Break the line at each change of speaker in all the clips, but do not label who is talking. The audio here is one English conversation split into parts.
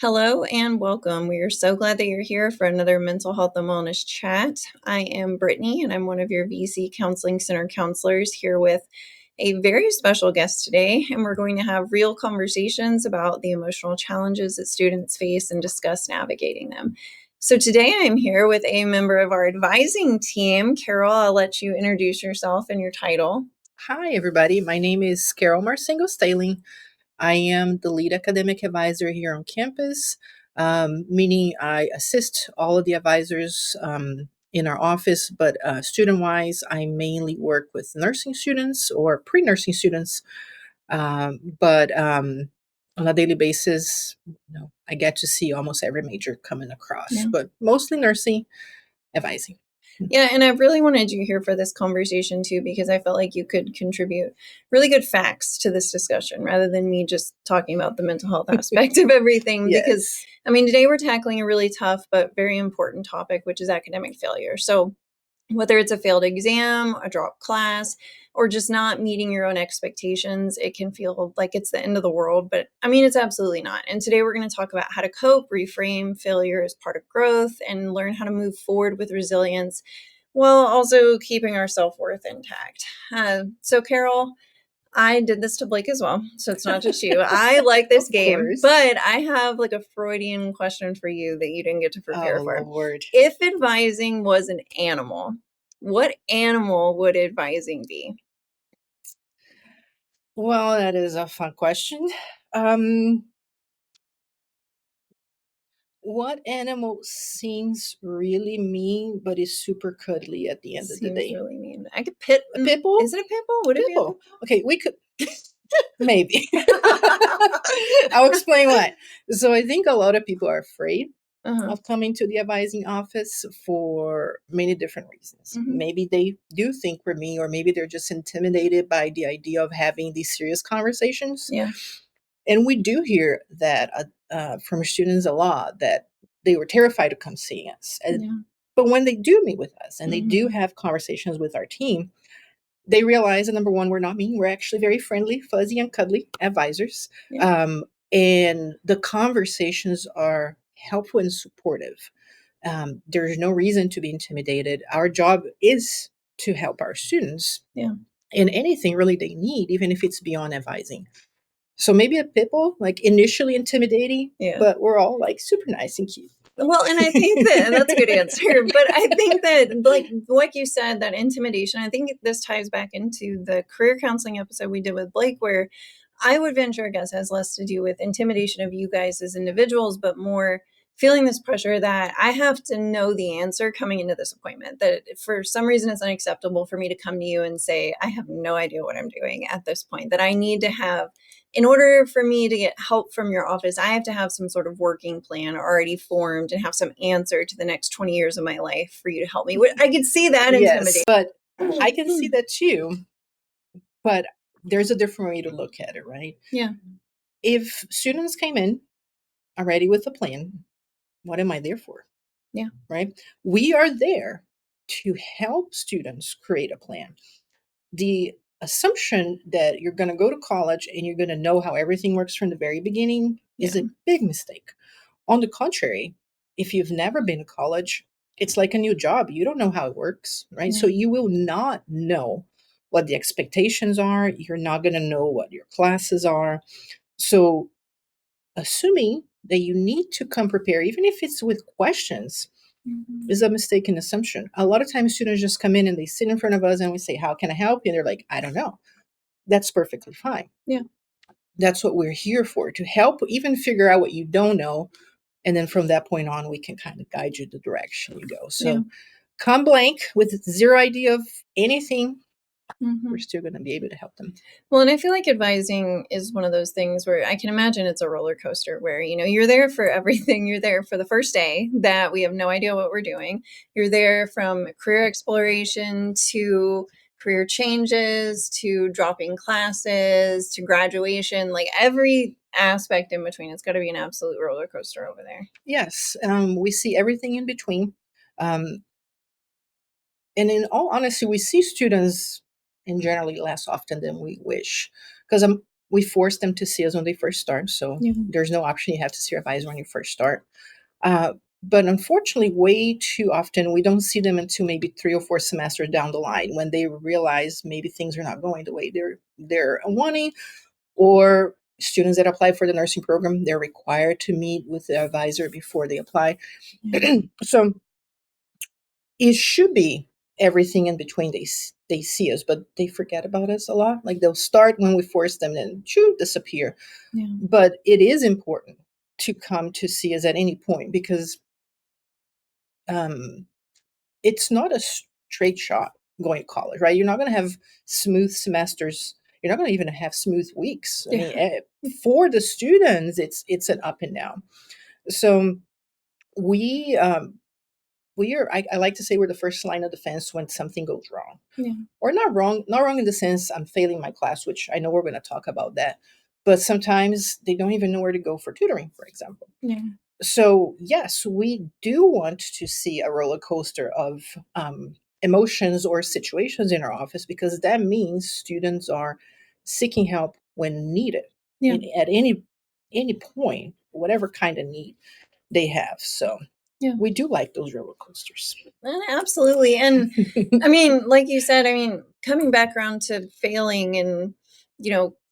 Hello and welcome. We are so glad that you're here for another mental health and wellness chat. I am Brittany and I'm one of your VC Counseling Center counselors here with a very special guest today. And we're going to have real conversations about the emotional challenges that students face and discuss navigating them. So today I'm here with a member of our advising team. Carol, I'll let you introduce yourself and your title.
Hi, everybody. My name is Carol Marcengo-Stehling. I am the lead academic advisor here on campus, meaning I assist all of the advisors in our office, but student-wise, I mainly work with nursing students or pre-nursing students. But on a daily basis, I get to see almost every major coming across, but mostly nursing, advising.
Yeah, and I really wanted you here for this conversation too, because I felt like you could contribute really good facts to this discussion rather than me just talking about the mental health aspect of everything.
Yes.
Because, I mean, today we're tackling a really tough but very important topic, which is academic failure. So whether it's a failed exam, a dropped class, or just not meeting your own expectations, it can feel like it's the end of the world. But I mean, it's absolutely not. And today we're going to talk about how to cope, reframe failure as part of growth, and learn how to move forward with resilience while also keeping our self-worth intact. So Carol, I did this to Blake as well, so it's not just you. I like this game, but I have like a Freudian question for you that you didn't get to prepare for.
Lord.
If advising was an animal, what animal would advising be?
Well, that is a fun question. What animal seems really mean but is super cuddly at the end of the day?
Really mean. I could pit
A pit bull?
Is it a pit bull? Would it be a pit bull?
Okay, we could maybe. I'll explain why. So I think a lot of people are afraid of coming to the advising office for many different reasons. Maybe they do think we're mean, or maybe they're just intimidated by the idea of having these serious conversations.
Yeah.
And we do hear that from students a lot, that they were terrified to come see us. But when they do meet with us and they do have conversations with our team, they realize that, number one, we're not mean. We're actually very friendly, fuzzy, and cuddly advisors. And the conversations are helpful and supportive. There's no reason to be intimidated. Our job is to help our students in anything really they need, even if it's beyond advising. So maybe a pit bull, like initially intimidating, but we're all like super nice and cute.
Well, and I think that's a good answer. But I think that, like you said, that intimidation, I think this ties back into the career counseling episode we did with Blake, where I would venture a guess has less to do with intimidation of you guys as individuals, but more feeling this pressure that I have to know the answer coming into this appointment, that for some reason it's unacceptable for me to come to you and say, I have no idea what I'm doing at this point, that I need to have, in order for me to get help from your office, I have to have some sort of working plan already formed and have some answer to the next 20 years of my life for you to help me. I could see that intimidation.
But I can see that too. But there's a different way to look at it, right?
Yeah.
If students came in already with a plan, what am I there for?
Yeah.
Right? We are there to help students create a plan. The assumption that you're going to go to college and you're going to know how everything works from the very beginning is a big mistake. On the contrary, if you've never been to college, it's like a new job. You don't know how it works, right? So you will not know what the expectations are. You're not going to know what your classes are. So assuming that you need to come prepared, even if it's with questions, is a mistaken assumption. A lot of times students just come in and they sit in front of us and we say, how can I help you? And they're like, I don't know. That's perfectly fine.
Yeah.
That's what we're here for, to help even figure out what you don't know. And then from that point on, we can kind of guide you the direction you go. So come blank with zero idea of anything, we're still going to be able to help them.
Well, and I feel like advising is one of those things where I can imagine it's a roller coaster where, you're there for everything. You're there for the first day that we have no idea what we're doing. You're there from career exploration to career changes to dropping classes to graduation, like every aspect in between. It's got to be an absolute roller coaster over there.
Yes. We see everything in between. And in all honesty, we see students in generally less often than we wish. Because We force them to see us when they first start. So there's no option. You have to see your advisor when you first start. But unfortunately, way too often, we don't see them until maybe 3 or 4 semesters down the line when they realize maybe things are not going the way they're wanting, or students that apply for the nursing program, they're required to meet with the advisor before they apply. So it should be everything in between. They see us, but they forget about us a lot. Like they'll start when we force them, and disappear. But it is important to come to see us at any point, because it's not a straight shot going to college, right? You're not going to have smooth semesters. You're not going to even have smooth weeks. I mean, for the students, it's an up and down. So we are. I like to say we're the first line of defense when something goes wrong, or not wrong in the sense I'm failing my class, which I know we're going to talk about that. But sometimes they don't even know where to go for tutoring, for example. So yes, we do want to see a roller coaster of emotions or situations in our office, because that means students are seeking help when needed, at any point, whatever kind of need they have. So we do like those roller coasters.
Absolutely. And I mean, like you said, I mean, coming back around to failing and,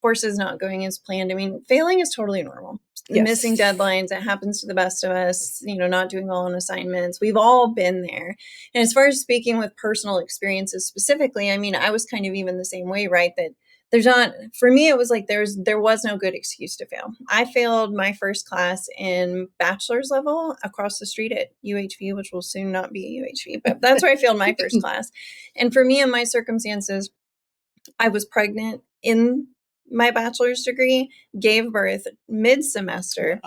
courses not going as planned. I mean, failing is totally normal. Missing deadlines, it happens to the best of us, not doing well on assignments. We've all been there. And as far as speaking with personal experiences specifically, I mean, I was kind of even the same way, right? That there's not, for me, it was like there was no good excuse to fail. I failed my first class in bachelor's level across the street at UHV, which will soon not be UHV, but that's where I failed my first class. And for me, in my circumstances, I was pregnant in my bachelor's degree, gave birth mid-semester,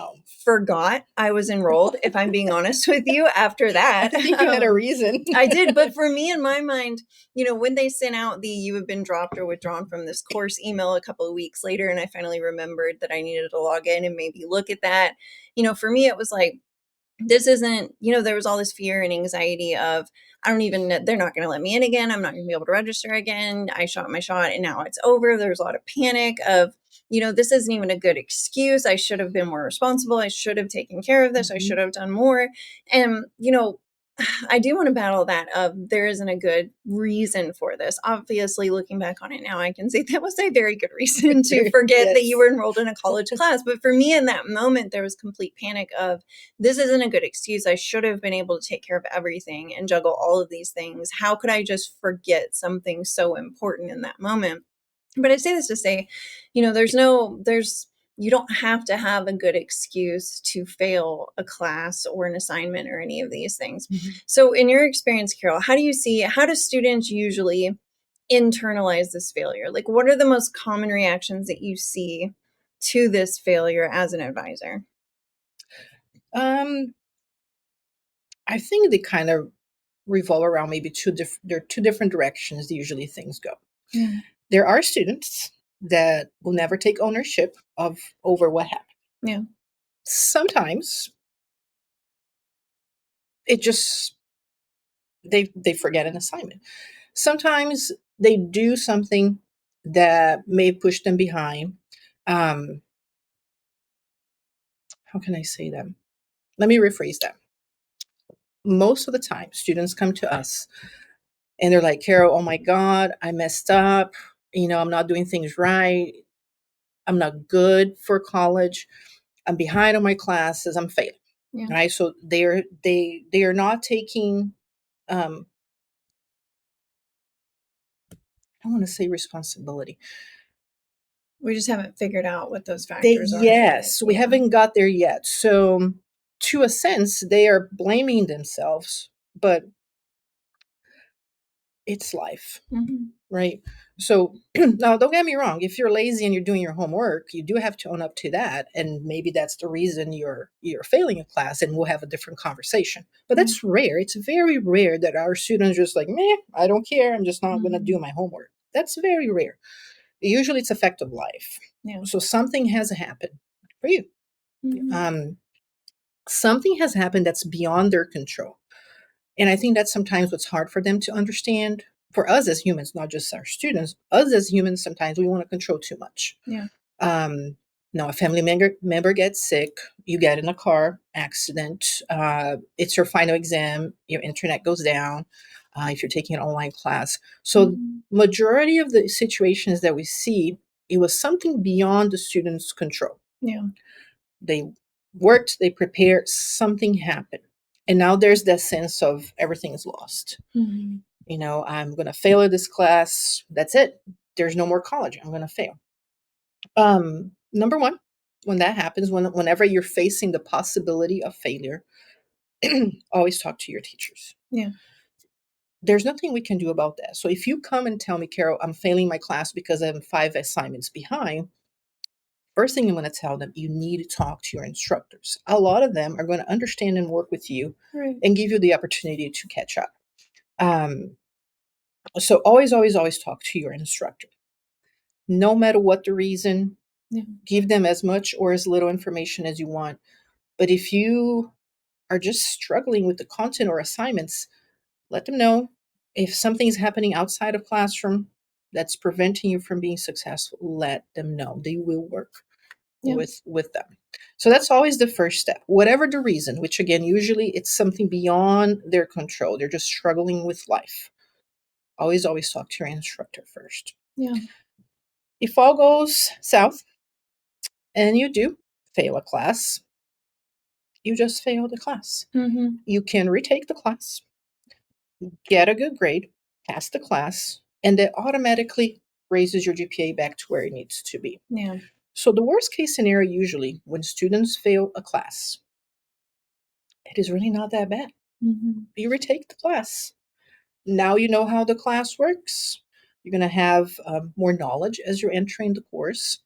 forgot I was enrolled, if I'm being honest with you, after that.
I think you had a reason.
I did, but for me, in my mind, when they sent out the "you have been dropped or withdrawn from this course" email a couple of weeks later, and I finally remembered that I needed to log in and maybe look at that, for me, it was like, this isn't, there was all this fear and anxiety of, they're not going to let me in again. I'm not going to be able to register again. I shot my shot and now it's over. There's a lot of panic of, this isn't even a good excuse. I should have been more responsible. I should have taken care of this. I should have done more. And, I do want to battle that of, there isn't a good reason for this. Obviously, looking back on it now, I can say that was a very good reason to forget that you were enrolled in a college class. But for me in that moment, there was complete panic of, this isn't a good excuse. I should have been able to take care of everything and juggle all of these things. How could I just forget something so important in that moment? But I say this to say, you don't have to have a good excuse to fail a class or an assignment or any of these things. So in your experience, Carol, how do students usually internalize this failure? Like, what are the most common reactions that you see to this failure as an advisor?
I think they kind of revolve around maybe there are two different directions usually things go. There are students that will never take ownership over what happened. Sometimes it just they forget an assignment. Sometimes they do something that may push them behind. How can I say that? Let me rephrase that. Most of the time, students come to us and they're like, "Carol, oh my God, I messed up. I'm not doing things right. I'm not good for college. I'm behind on my classes. I'm failing." Right? So they are not taking. I want to say responsibility.
We just haven't figured out what those factors are.
Yes, we haven't got there yet. So, to a sense, they are blaming themselves, but it's life, right? So, now don't get me wrong. If you're lazy and you're doing your homework, you do have to own up to that, and maybe that's the reason you're failing a class, and we'll have a different conversation. But that's rare. It's very rare that our students just like, meh, I don't care. I'm just not going to do my homework. That's very rare. Usually, it's a fact of life. So something has happened for you. Something has happened that's beyond their control. And I think that's sometimes what's hard for them to understand. For us as humans, not just our students, us as humans, sometimes we want to control too much. No, a family member gets sick, you get in a car accident, it's your final exam, your internet goes down, if you're taking an online class. So majority of the situations that we see, it was something beyond the student's control.
Yeah.
They worked, they prepared, something happened. And now there's that sense of everything is lost. I'm going to fail at this class. That's it. There's no more college. I'm going to fail. Number one, when that happens, whenever you're facing the possibility of failure, always talk to your teachers.
Yeah.
There's nothing we can do about that. So if you come and tell me, Carol, I'm failing my class because I'm 5 assignments behind, first thing I'm going to tell them, you need to talk to your instructors. A lot of them are going to understand and work with you and give you the opportunity to catch up. So always, always, always talk to your instructor. No matter what the reason, give them as much or as little information as you want. But if you are just struggling with the content or assignments, let them know. If something's happening outside of classroom that's preventing you from being successful, let them know. They will work with them. So that's always the first step. Whatever the reason, which again, usually it's something beyond their control. They're just struggling with life. Always, always talk to your instructor first.
Yeah.
If all goes south and you do fail a class, you just failed the class. You can retake the class, get a good grade, pass the class, and that automatically raises your GPA back to where it needs to be.
Yeah.
So the worst case scenario, usually when students fail a class, it is really not that bad. You retake the class. Now you know how the class works. You're going to have more knowledge as you're entering the course.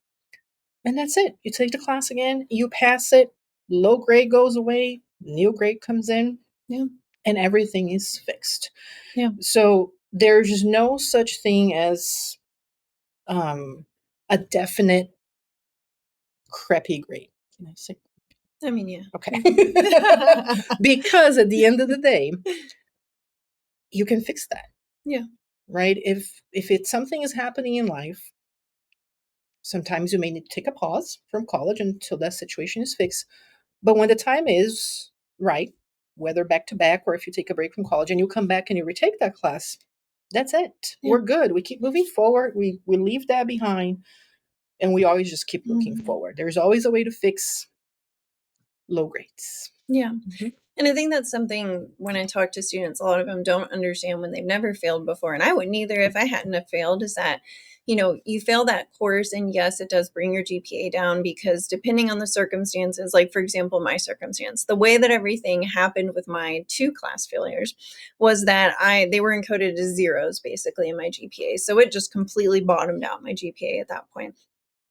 And that's it. You take the class again, you pass it, low grade goes away, new grade comes in, and everything is fixed.
Yeah.
So there's no such thing as a definite crappy grade. Can I say?
I mean, yeah.
Okay. Because at the end of the day, you can fix that.
Yeah.
Right? If it's something is happening in life, sometimes you may need to take a pause from college until that situation is fixed. But when the time is right, whether back to back or if you take a break from college and you come back and you retake that class, that's it. We're good. We keep moving forward. We leave that behind and we always just keep looking forward. There's always a way to fix low grades.
Yeah. And I think that's something when I talk to students, a lot of them don't understand when they've never failed before. And I wouldn't either if I hadn't have failed, is that, you fail that course and yes, it does bring your GPA down because depending on the circumstances, like for example, my circumstance, the way that everything happened with my 2 class failures was that they were encoded as zeros basically in my GPA. So it just completely bottomed out my GPA at that point.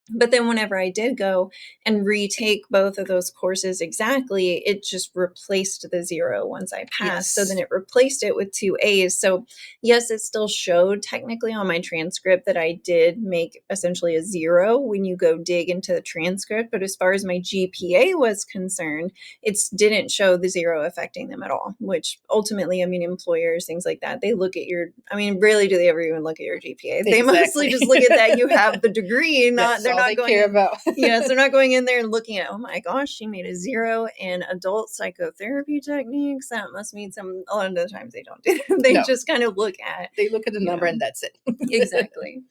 But then whenever I did go and retake both of those courses exactly, it just replaced the 0 once I passed. So then it replaced it with 2 A's. So yes, it still showed technically on my transcript that I did make essentially a 0 when you go dig into the transcript. But as far as my GPA was concerned, it didn't show the 0 affecting them at all, which ultimately, employers, things like that, they look at rarely do they ever even look at your GPA. They mostly just look at that you have the degree, they're not going care about. Yes, they're not going in there and looking at, oh my gosh, she made a 0 in adult psychotherapy techniques. That must mean a lot of the times they don't do that. They just kind of look at.
They look at the number and that's it.
Exactly.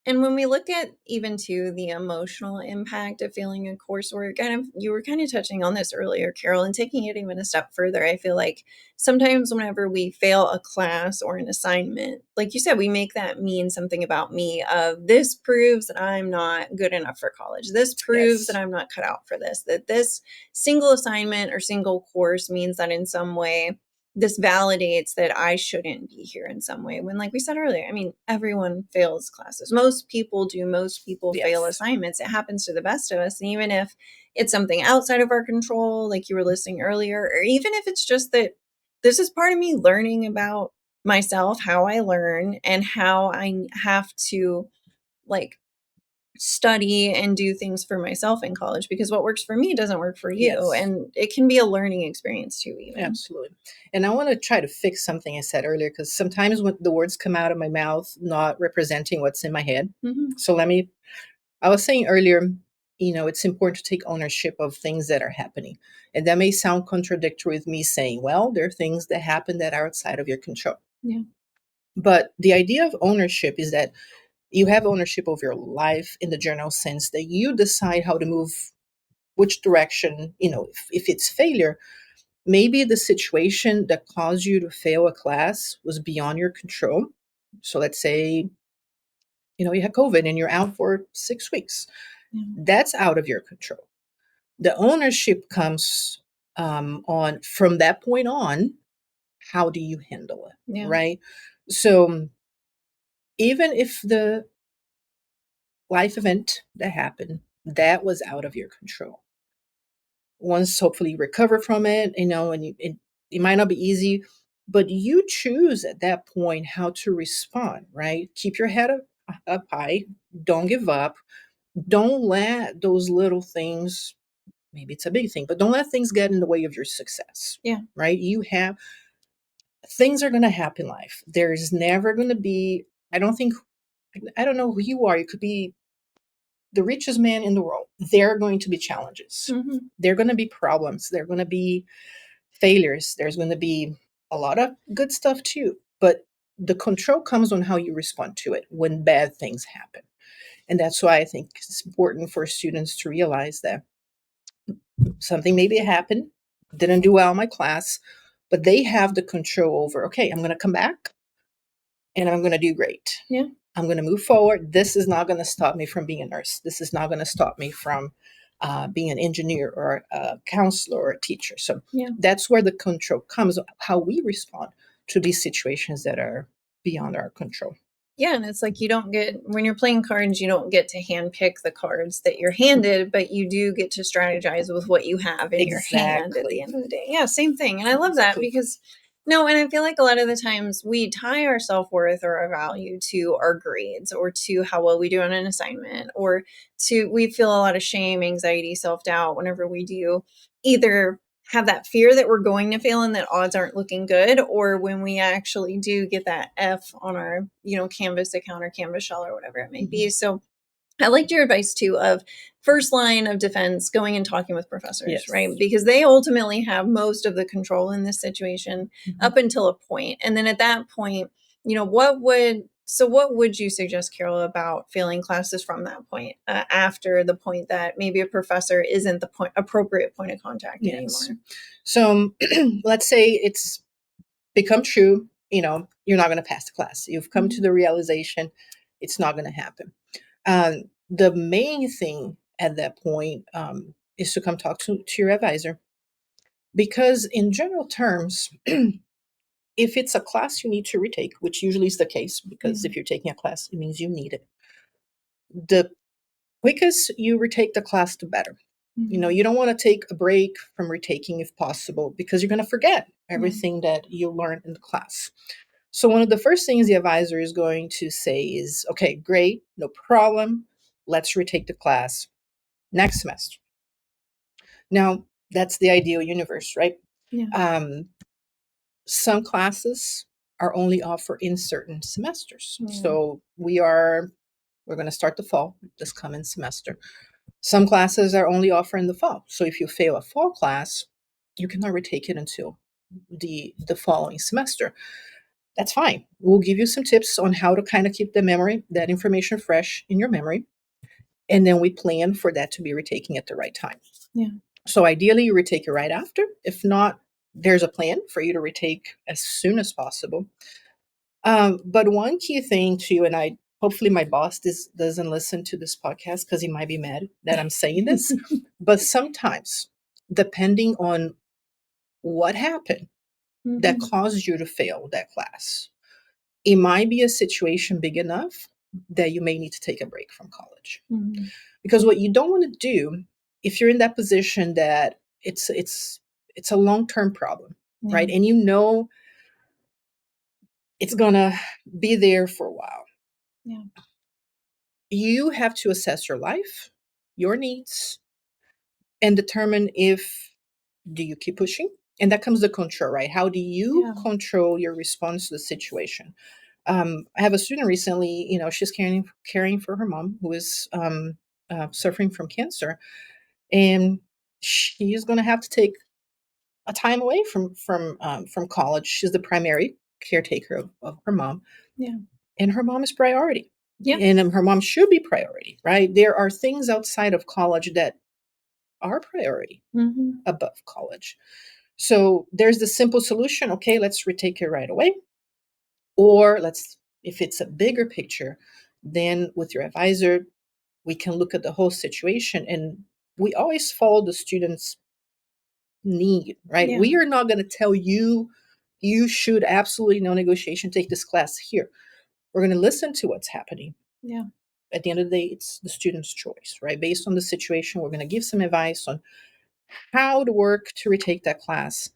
And when we look at even too the emotional impact of failing a coursework, you were kind of touching on this earlier, Carol, and taking it even a step further, I feel like sometimes whenever we fail a class or an assignment, like you said, we make that mean something about me of this proves that I'm not good enough for college. This proves that I'm not cut out for this, that this single assignment or single course means that in some way this validates that I shouldn't be here in some way. When, like we said earlier, everyone fails classes. Most people do. Most people fail assignments. It happens to the best of us. And even if it's something outside of our control, like you were listing earlier, or even if it's just that this is part of me learning about myself, how I learn and how I have to study and do things for myself in college, because what works for me doesn't work for you.
Yes.
And it can be a learning experience too, even.
Absolutely. And I want to try to fix something I said earlier, because sometimes when the words come out of my mouth, not representing what's in my head. So I was saying earlier, it's important to take ownership of things that are happening. And that may sound contradictory with me saying, well, there are things that happen that are outside of your control.
Yeah.
But the idea of ownership is that you have ownership of your life in the general sense that you decide how to move, which direction, if it's failure, maybe the situation that caused you to fail a class was beyond your control. So let's say, you had COVID and you're out for 6 weeks.
Yeah.
That's out of your control. The ownership comes on from that point on. How do you handle it?
Yeah.
Right. So even if the life event that happened, that was out of your control. Once hopefully you recover from it, and it might not be easy, but you choose at that point how to respond, right? Keep your head up high. Don't give up. Don't let those little things, maybe it's a big thing, but don't let things get in the way of your success.
Yeah.
Right? Things are going to happen in life. There's never going to be, I don't know who you are. You could be the richest man in the world. There are going to be challenges. There are going to be problems. There are going to be failures. There's going to be a lot of good stuff too. But the control comes on how you respond to it when bad things happen. And that's why I think it's important for students to realize that something maybe happened, didn't do well in my class, but they have the control over, okay, I'm going to come back and I'm going to do great.
Yeah.
I'm going to move forward. This is not going to stop me from being a nurse. This is not going to stop me from being an engineer or a counselor or a teacher. So that's where the control comes, how we respond to these situations that are beyond our control.
Yeah, and it's like when you're playing cards, you don't get to handpick the cards that you're handed, but you do get to strategize with what you have in your hand at the end of the day. Yeah, same thing. And I love that because, and I feel like a lot of the times we tie our self-worth or our value to our grades or to how well we do on an assignment, or we feel a lot of shame, anxiety, self-doubt whenever we do either have that fear that we're going to fail and that odds aren't looking good, or when we actually do get that F on our, Canvas account or Canvas shell or whatever it may be. So I liked your advice too of first line of defense, going and talking with professors, right? Because they ultimately have most of the control in this situation up until a point. And then at that point, what would you suggest, Carol, about failing classes from that point, after the point that maybe a professor isn't the appropriate point of contact anymore?
So let's say it's become true, you're not going to pass the class. You've come to the realization it's not going to happen. The main thing at that point is to come talk to your advisor, because in general terms, if it's a class you need to retake, which usually is the case, because if you're taking a class, it means you need it. The quickest you retake the class, the better. You don't want to take a break from retaking if possible, because you're going to forget everything that you learned in the class. So one of the first things the advisor is going to say is, okay, great, no problem. Let's retake the class next semester. Now, that's the ideal universe, right? Some classes are only offered in certain semesters. So we're going to start the fall this coming semester. Some classes are only offered in the fall. So if you fail a fall class, you cannot retake it until the following semester. That's fine. We'll give you some tips on how to kind of keep that information fresh in your memory. And then we plan for that to be retaking at the right time. So ideally, you retake it right after. If not, there's a plan for you to retake as soon as possible. But one key thing too, and hopefully my boss doesn't listen to this podcast because he might be mad that I'm saying this, but sometimes, depending on what happened that caused you to fail that class, it might be a situation big enough that you may need to take a break from college. Because what you don't want to do, if you're in that position that it's a long-term problem, right? And it's gonna be there for a while. you have to assess your life, your needs, and determine if do you keep pushing? And that comes the control, right? How do you
Yeah.
control your response to the situation? I have a student recently, she's caring for her mom who is suffering from cancer, and she's going to have to take a time away from college. She's the primary caretaker of her mom,
Yeah.
and her mom is priority,
Yeah.
and her mom should be priority, right? There are things outside of college that are priority
Mm-hmm.
above college. So there's the simple solution. Okay, let's retake it right away. Or if it's a bigger picture, then with your advisor, we can look at the whole situation, and we always follow the student's need, right?
Yeah.
We are not going to tell you, you should absolutely no negotiation take this class here. We're going to listen to what's happening.
Yeah.
At the end of the day, it's the student's choice, right? Based on the situation, we're going to give some advice on how to work to retake that class.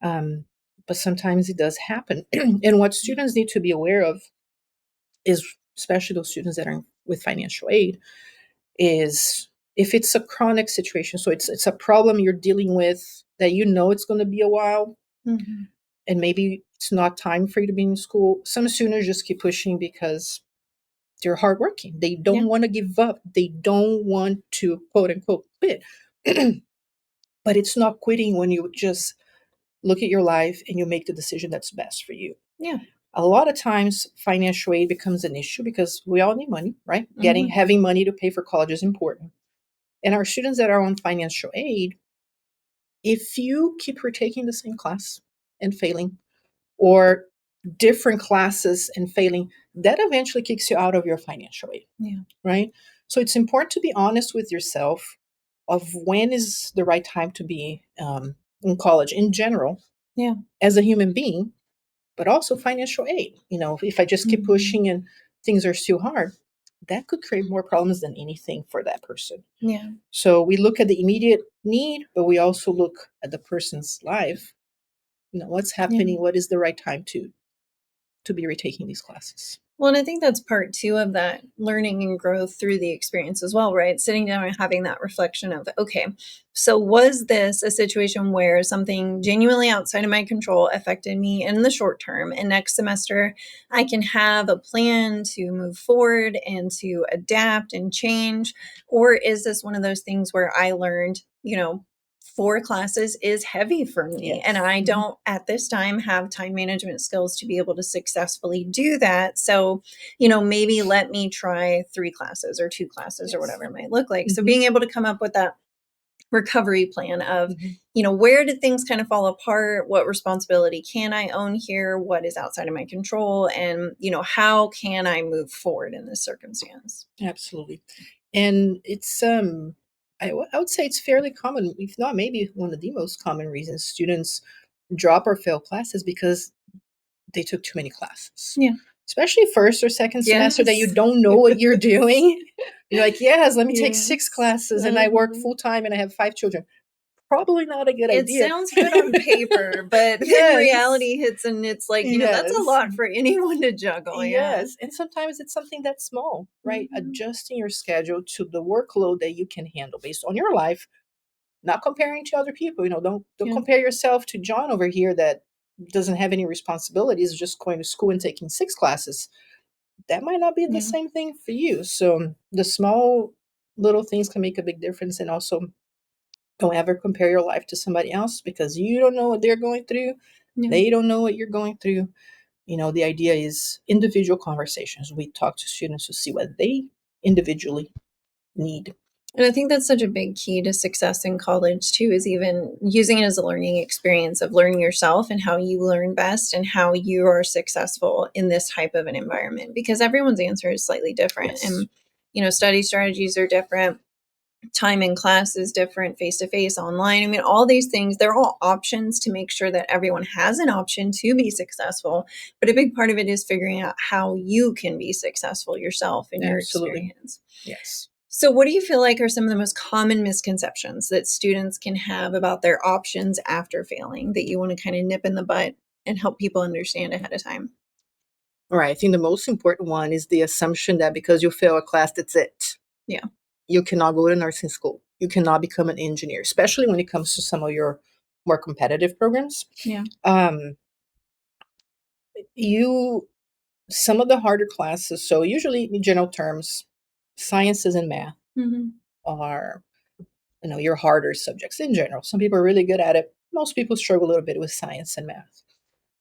Um, but sometimes it does happen. And what students need to be aware of is, especially those students that are with financial aid, is if it's a chronic situation, so it's a problem you're dealing with that it's going to be a while,
Mm-hmm.
and maybe it's not time for you to be in school. Some students just keep pushing because they're hardworking. They
Yeah.
don't want to give up. They don't want to quote unquote quit. But it's not quitting when you just look at your life and you make the decision that's best for you.
Yeah.
A lot of times financial aid becomes an issue because we all need money, right?
Mm-hmm.
Having money to pay for college is important. And our students that are on financial aid, if you keep retaking the same class and failing, or different classes and failing, that eventually kicks you out of your financial aid,
Yeah.
right? So it's important to be honest with yourself of when is the right time to be in college in general,
Yeah.
as a human being, but also financial aid. If I just keep
Mm-hmm.
pushing and things are still hard, that could create more problems than anything for that person.
Yeah.
So we look at the immediate need, but we also look at the person's life. What's
Yeah.
happening? What is the right time to be retaking these classes?
Well, and I think that's part two of that learning and growth through the experience as well, right? Sitting down and having that reflection of, okay, so was this a situation where something genuinely outside of my control affected me in the short term? And next semester, I can have a plan to move forward and to adapt and change? Or is this one of those things where I learned, 4 classes is heavy for me. And
Yes.
I don't at this time have time management skills to be able to successfully do that. So, maybe let me try 3 classes or 2 classes or
Yes.
whatever it might look like. So
Mhm.
being able to come up with that recovery plan of,
Mhm.
where did things kind of fall apart? What responsibility can I own here? What is outside of my control? And, how can I move forward in this circumstance?
Absolutely. And it's I would say it's fairly common, if not maybe one of the most common reasons students drop or fail classes, because they took too many classes.
Yeah.
Especially first or second semester that you
Yes.
don't know what you're doing. You're like, yes, let me take 6
Yes.
classes, and I work
Uh-huh.
full time and I have 5 children. Probably not a good
It
idea.
sounds good on paper, but then
Yes.
reality hits and it's like, that's a
Yes.
lot for anyone to juggle. Yeah.
Yes. And sometimes it's something that's small, right?
Mhm.
Adjusting your schedule to the workload that you can handle based on your life, not comparing to other people. Don't
Yeah.
compare yourself to John over here that doesn't have any responsibilities, just going to school and taking 6 classes. That might not be the
Yeah.
same thing for you. So the small little things can make a big difference. And also, don't ever compare your life to somebody else, because you don't know what they're going through.
Yeah.
They don't know what you're going through. The idea is individual conversations. We talk to students to see what they individually need.
And I think that's such a big key to success in college too, is even using it as a learning experience of learning yourself and how you learn best and how you are successful in this type of an environment, because everyone's answer is slightly different.
Yes.
And, study strategies are different. Time in class is different, face to face, online. I mean, all these things, they're all options to make sure that everyone has an option to be successful. But a big part of it is figuring out how you can be successful yourself in your
Absolutely.
experience.
Yes.
So, what do you feel like are some of the most common misconceptions that students can have about their options after failing that you want to kind of nip in the butt and help people understand ahead of time?
All right. I think the most important one is the assumption that because you fail a class, that's it.
Yeah.
You cannot go to nursing school. You cannot become an engineer, especially when it comes to some of your more competitive programs.
Yeah.
You some of the harder classes, so usually in general terms, sciences and math
Mm-hmm.
are, your harder subjects in general. Some people are really good at it. Most people struggle a little bit with science and math.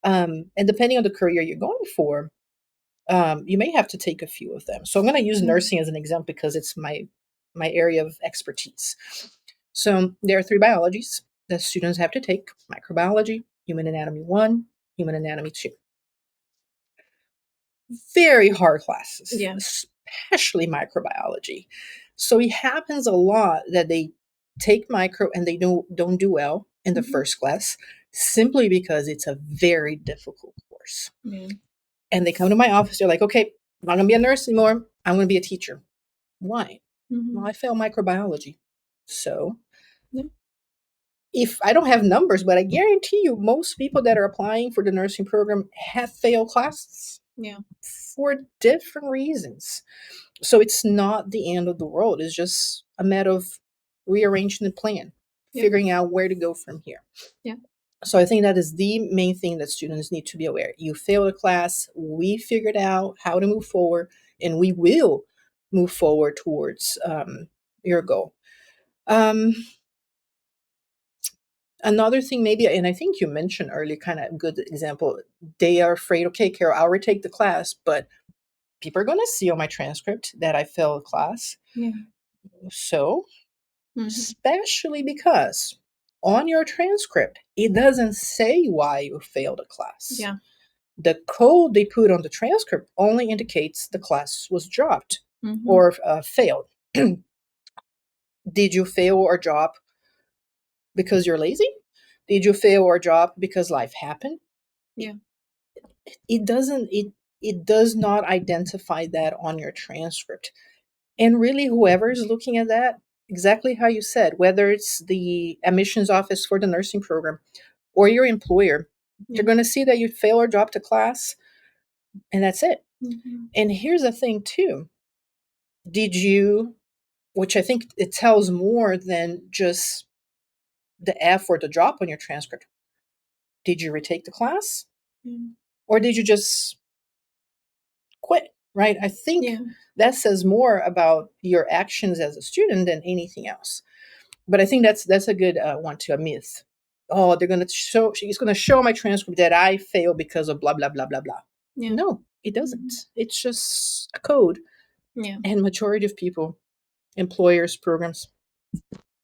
And depending on the career you're going for, you may have to take a few of them. So I'm going to use
Mm-hmm.
nursing as an example because it's my area of expertise. So there are 3 biologies that students have to take: microbiology, human anatomy 1, human anatomy 2. Very hard classes,
Yeah.
especially microbiology. So it happens a lot that they take micro and they don't do well in the
Mm-hmm.
first class simply because it's a very difficult course.
Yeah.
And they come to my office, they're like, okay, I'm not going to be a nurse anymore. I'm going to be a teacher. Why?
Mm-hmm.
Well, I failed microbiology. So
Yeah.
if I don't have numbers, but I guarantee you most people that are applying for the nursing program have failed classes.
Yeah.
For different reasons. So it's not the end of the world. It's just a matter of rearranging the plan, figuring out where to go from here.
Yeah.
So I think that is the main thing that students need to be aware. You failed a class, we figured out how to move forward, and we will move forward towards your goal. Another thing, maybe, and I think you mentioned earlier, kind of good example, they are afraid, okay, Carol, I'll retake the class, but people are going to see on my transcript that I failed a class.
Yeah.
So,
Mm-hmm.
especially because on your transcript, it doesn't say why you failed a class.
Yeah.
The code they put on the transcript only indicates the class was dropped
Mm-hmm.
or failed. Did you fail or drop because you're lazy? Did you fail or drop because life happened?
Yeah.
It doesn't. It does not identify that on your transcript. And really, whoever's looking at that, exactly how you said, whether it's the admissions office for the nursing program or your employer,
Yeah.
they're going to see that you fail or dropped a class, and that's it.
Mm-hmm.
And here's the thing, too. Did you, which I think it tells more than just the F or the drop on your transcript, did you retake the class?
Mm-hmm.
Or did you just quit? Right? I think that says more about your actions as a student than anything else. But I think that's a good one to a myth. Oh, they're gonna show. She's gonna show my transcript that I failed because of blah blah blah blah blah.
Yeah.
No, it doesn't. It's just a code.
Yeah.
And majority of people, employers, programs,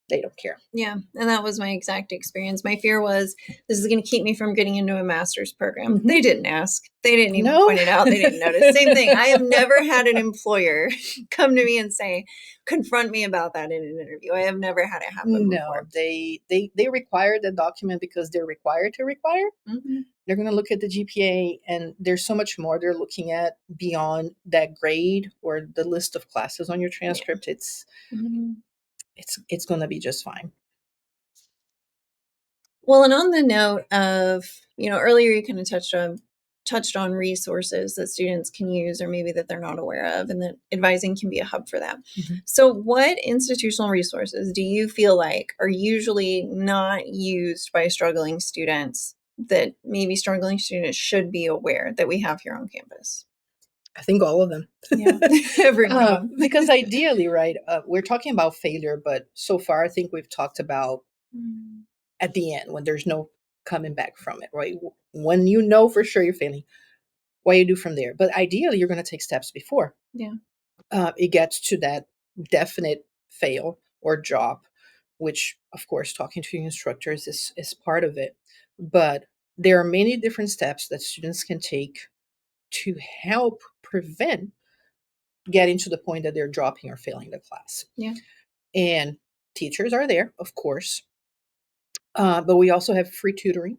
they don't care.
Yeah. And that was my exact experience. My fear was this is going to keep me from getting into a master's program.
Mm-hmm.
They didn't ask. They didn't even
No.
point it out. They didn't notice. Same thing. I have never had an employer come to me and say, confront me about that in an interview. I have never had it happen before.
They require the document because they're required to require.
Mm-hmm.
They're going to look at the GPA, and there's so much more they're looking at beyond that grade or the list of classes on your transcript.
Mm-hmm.
It's going to be just fine.
Well, and on the note of, earlier you kind of touched on resources that students can use or maybe that they're not aware of, and that advising can be a hub for that.
Mm-hmm.
So what institutional resources do you feel like are usually not used by struggling students that maybe struggling students should be aware that we have here on campus?
I think all of them.
Yeah, every one of them.
Because ideally, right, we're talking about failure, but so far I think we've talked about at the end when there's no coming back from it, right? When you know for sure you're failing, what you do from there. But ideally, you're going to take steps before it gets to that definite fail or drop, which, of course, talking to your instructors is part of it. But there are many different steps that students can take to help prevent getting to the point that they're dropping or failing the class.
Yeah.
And teachers are there, of course. But we also have free tutoring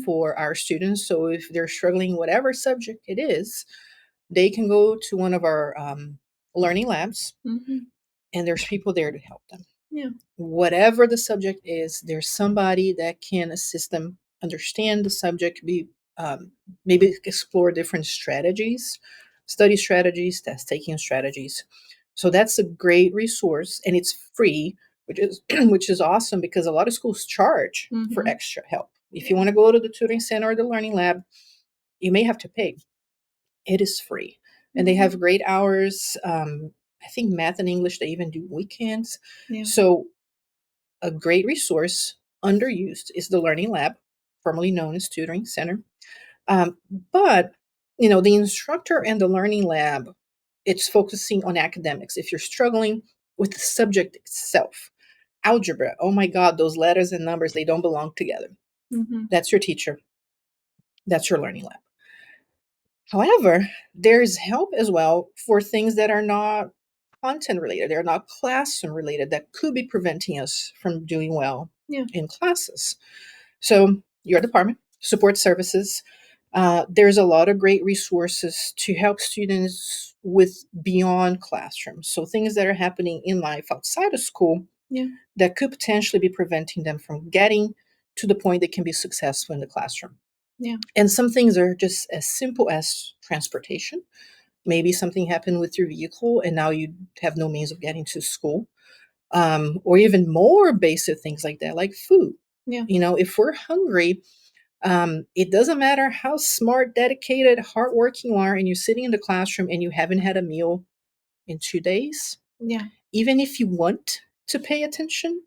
for our students. So if they're struggling, whatever subject it is, they can go to one of our learning labs, and there's people there to help them.
Yeah.
Whatever the subject is, there's somebody that can assist them understand the subject, be maybe explore different strategies, study strategies, test taking strategies. So that's a great resource, and it's free, which is which is awesome because a lot of schools charge for extra help. If you want to go to the tutoring center or the learning lab, you may have to pay. It is free, and they have great hours. I think math and English, they even do weekends.
Yeah.
So a great resource, underused, is the Learning Lab, formerly known as Tutoring Center. Um, but, the instructor and the Learning Lab, it's focusing on academics. If you're struggling with the subject itself, algebra, oh my God, those letters and numbers, they don't belong together. That's your teacher. That's your Learning Lab. However, there's help as well for things that are not content related, they're not classroom related, that could be preventing us from doing well in classes. So, your department, support services, there's a lot of great resources to help students with beyond classrooms. So, things that are happening in life outside of school that could potentially be preventing them from getting to the point they can be successful in the classroom.
Yeah.
And some things are just as simple as transportation. Maybe something happened with your vehicle and now you have no means of getting to school. Or even more basic things like that, like food.
Yeah.
If we're hungry, it doesn't matter how smart, dedicated, hardworking you are, and you're sitting in the classroom and you haven't had a meal in 2 days.
Yeah.
Even if you want to pay attention,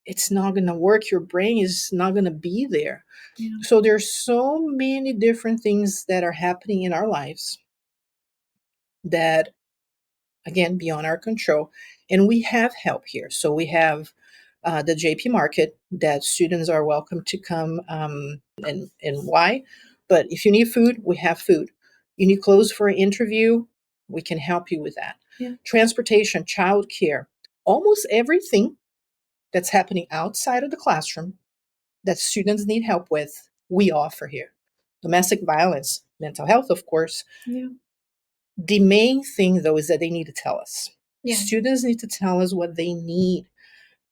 it's not going to work. Your brain is not going to be there.
Yeah.
So there's so many different things that are happening in our lives that, again, beyond our control. And we have help here. So we have the JP Market that students are welcome to come, and why. But if you need food, we have food. You need clothes for an interview, we can help you with that.
Yeah.
Transportation, childcare, almost everything that's happening outside of the classroom that students need help with, we offer here. Domestic violence, mental health, of course.
Yeah.
The main thing, though, is that they need to tell us.
Yeah.
Students need to tell us what they need,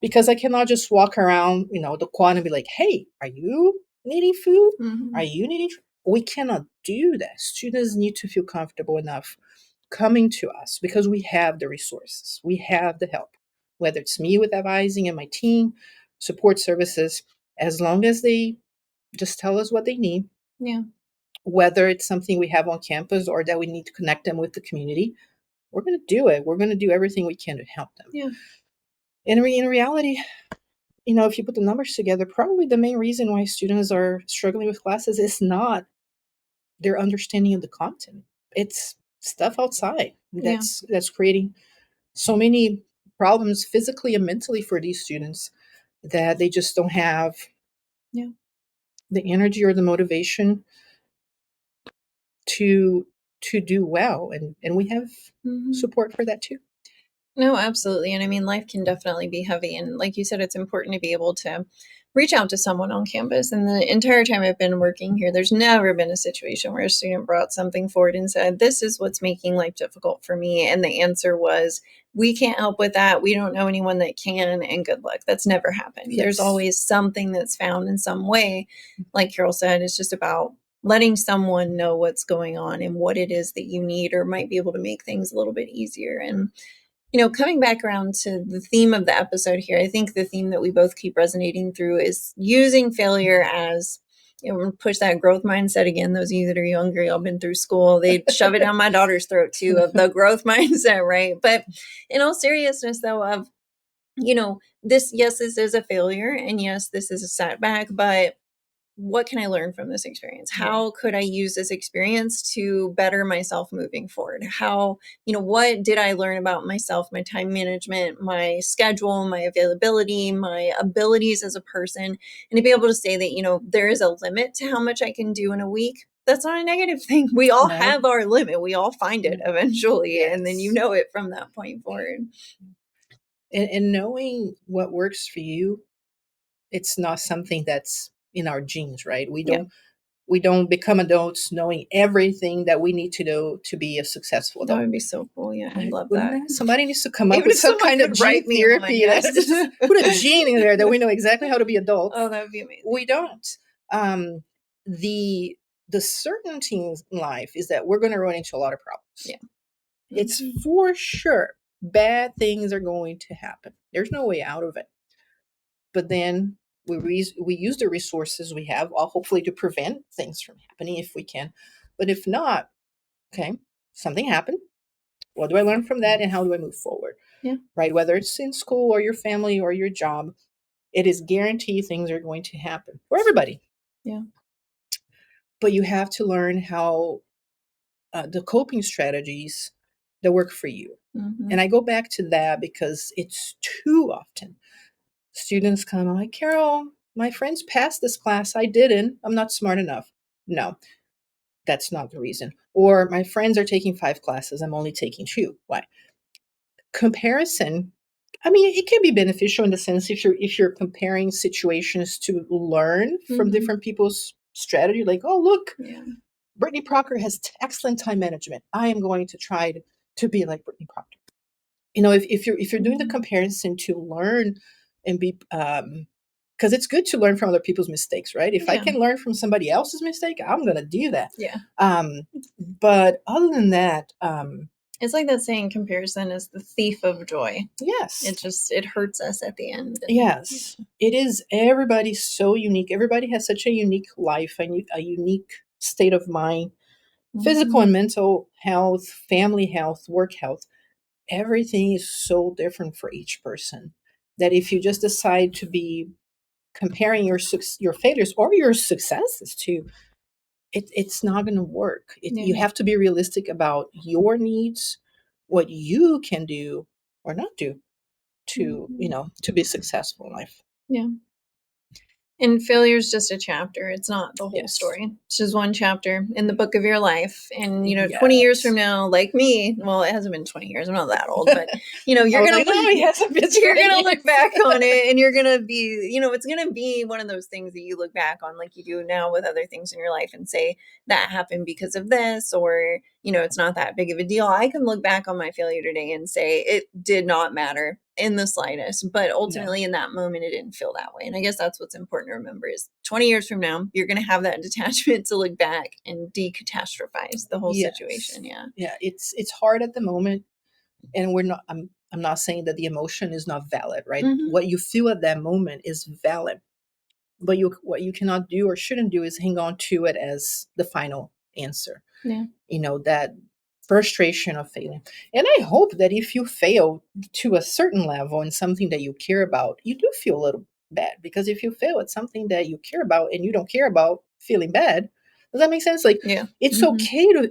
because I cannot just walk around, the quad and be like, hey, are you needing food? Are you needing? We cannot do that. Students need to feel comfortable enough coming to us because we have the resources. We have the help, whether it's me with advising and my team, support services, as long as they just tell us what they need.
Yeah.
Whether it's something we have on campus or that we need to connect them with the community, we're going to do it. We're going to do everything we can to help them.
Yeah.
In reality, if you put the numbers together, probably the main reason why students are struggling with classes is not their understanding of the content. It's stuff outside that's creating so many problems physically and mentally for these students that they just don't have the energy or the motivation to do well. And we have support for that too.
No, absolutely. And I mean, life can definitely be heavy. And like you said, it's important to be able to reach out to someone on campus. And the entire time I've been working here, there's never been a situation where a student brought something forward and said, this is what's making life difficult for me. And the answer was, we can't help with that. We don't know anyone that can, and good luck. That's never happened.
Yes.
There's always something that's found in some way. Like Carol said, it's just about letting someone know what's going on and what it is that you need, or might be able to make things a little bit easier. And coming back around to the theme of the episode here, I think the theme that we both keep resonating through is using failure as, push that growth mindset again. Those of you that are younger, y'all been through school, they shove it down my daughter's throat too, of the growth mindset, right? But in all seriousness, though, of, this is a failure, and yes, this is a setback, but what can I learn from this experience? How could I use this experience to better myself moving forward? How, what did I learn about myself, my time management, my schedule, my availability, my abilities as a person? And to be able to say that, there is a limit to how much I can do in a week. That's not a negative thing. We all have our limit. We all find it eventually. Yes. And then it from that point forward.
And knowing what works for you, it's not something that's in our genes, right? We don't become adults knowing everything that we need to know to be a successful adult.
That would be so cool. Yeah, I love that.
Somebody needs to come up with some kind of gene therapy. Yes. Put a gene in there that we know exactly how to be adults.
Oh, that would be amazing.
We don't. the certainty in life is that we're going to run into a lot of problems.
Yeah.
It's for sure bad things are going to happen. There's no way out of it. But then we use the resources we have, hopefully to prevent things from happening if we can. But if not, okay, something happened. What do I learn from that, and how do I move forward?
Yeah.
Right? Whether it's in school or your family or your job, it is guaranteed things are going to happen for everybody.
Yeah.
But you have to learn how the coping strategies that work for you.
Mm-hmm.
And I go back to that because it's too often students come, I'm like, Carol, my friends passed this class. I didn't. I'm not smart enough. No, that's not the reason. Or my friends are taking 5 classes. I'm only taking 2. Why? Comparison, I mean, it can be beneficial in the sense if you're comparing situations to learn from different people's strategy, like, oh, look, Brittany Proctor has excellent time management. I am going to try to be like Brittany Proctor. If you're doing the comparison to learn and be because it's good to learn from other people's mistakes, right? If I can learn from somebody else's mistake, I'm gonna do that.
Yeah.
But other than that,
it's like that saying, comparison is the thief of joy.
Yes.
It hurts us at the end.
Yes. It is. Everybody's so unique. Everybody has such a unique life, a unique state of mind, physical and mental health, family health, work health. Everything is so different for each person that if you just decide to be comparing your failures or your successes too, it's not going to work. You have to be realistic about your needs, what you can do or not do to to be successful in life.
Yeah. And failure is just a chapter. It's not the whole story. It's just one chapter in the book of your life. And, 20 years from now, like me, well, it hasn't been 20 years. I'm not that old, but, you're going to look back on it and you're going to be, it's going to be one of those things that you look back on like you do now with other things in your life and say that happened because of this, or, it's not that big of a deal. I can look back on my failure today and say it did not matter in the slightest, but ultimately in that moment, it didn't feel that way. And I guess that's what's important to remember is 20 years from now, you're going to have that detachment to look back and decatastrophize the whole situation. Yeah.
Yeah. It's hard at the moment. And I'm not saying that the emotion is not valid, right? What you feel at that moment is valid, but what you cannot do or shouldn't do is hang on to it as the final answer.
Yeah.
That frustration of failing. And I hope that if you fail to a certain level in something that you care about, you do feel a little bad, because if you fail at something that you care about and you don't care about feeling bad, does that make sense? Like, it's okay to,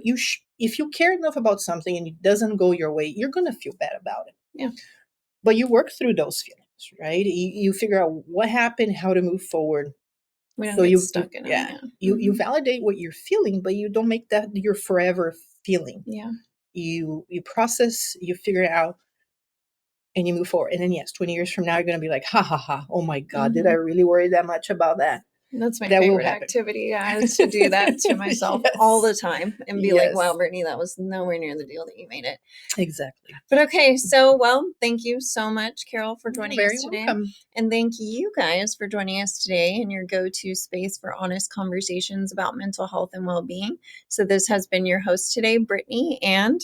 if you care enough about something and it doesn't go your way, you're going to feel bad about it.
Yeah.
But you work through those feelings, right? You figure out what happened, how to move forward.
We don't get stuck in it.
You validate what you're feeling, but you don't make that your forever feeling.
Yeah.
You process, you figure it out, and you move forward. And then 20 years from now, you're going to be like, ha ha ha, oh my God, did I really worry that much about that?
That's my favorite activity, is to do that to myself all the time and be like, wow, Brittany, that was nowhere near the deal that you made it.
Exactly.
But okay, so, thank you so much, Carol, for joining us today.
Welcome.
And thank you guys for joining us today in your go-to space for honest conversations about mental health and well-being. So this has been your host today, Brittany, and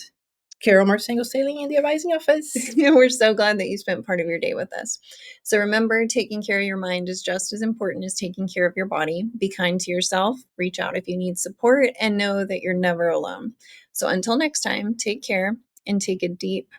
Carol Marcengo-Stehling in the advising office.
We're so glad that you spent part of your day with us. So remember, taking care of your mind is just as important as taking care of your body. Be kind to yourself, reach out if you need support, and know that you're never alone. So until next time, take care and take a deep